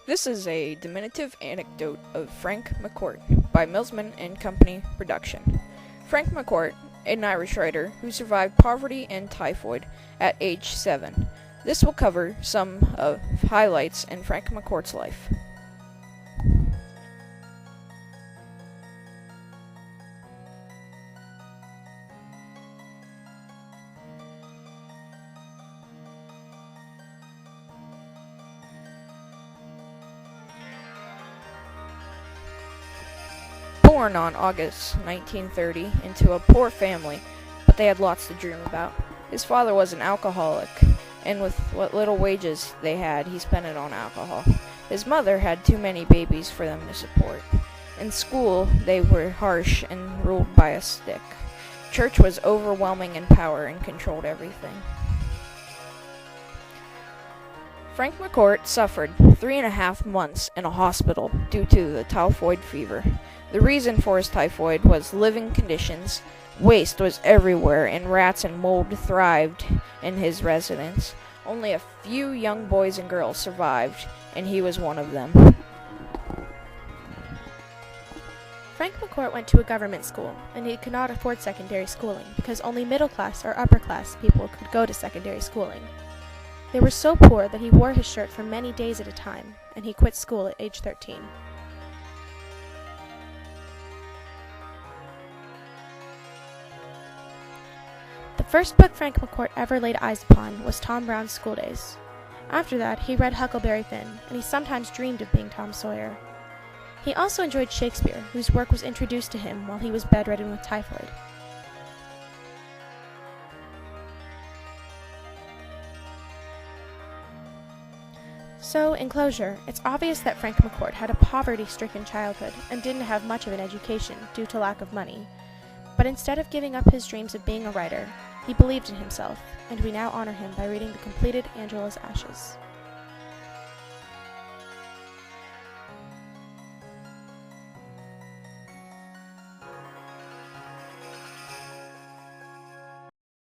This is a diminutive anecdote of Frank McCourt by Millsman and Company Production. Frank McCourt, an Irish writer who survived poverty and typhoid at age 7. This will cover some of highlights in Frank McCourt's life. Born on August 1930 into a poor family, but they had lots to dream about. His father was an alcoholic, and with what little wages they had, he spent it on alcohol. His mother had too many babies for them to support. In school, they were harsh and ruled by a stick. Church was overwhelming in power and controlled everything. Frank McCourt suffered 3.5 months in a hospital due to the typhoid fever. The reason for his typhoid was living conditions. Waste was everywhere, and rats and mold thrived in his residence. Only a few young boys and girls survived, and he was one of them. Frank McCourt went to a government school, and he could not afford secondary schooling because only middle-class or upper-class people could go to secondary schooling. They were so poor that he wore his shirt for many days at a time, and he quit school at age 13. The first book Frank McCourt ever laid eyes upon was Tom Brown's School Days. After that, he read Huckleberry Finn, and he sometimes dreamed of being Tom Sawyer. He also enjoyed Shakespeare, whose work was introduced to him while he was bedridden with typhoid. So, in closure, it's obvious that Frank McCourt had a poverty-stricken childhood and didn't have much of an education due to lack of money. But instead of giving up his dreams of being a writer, he believed in himself, and we now honor him by reading the completed Angela's Ashes.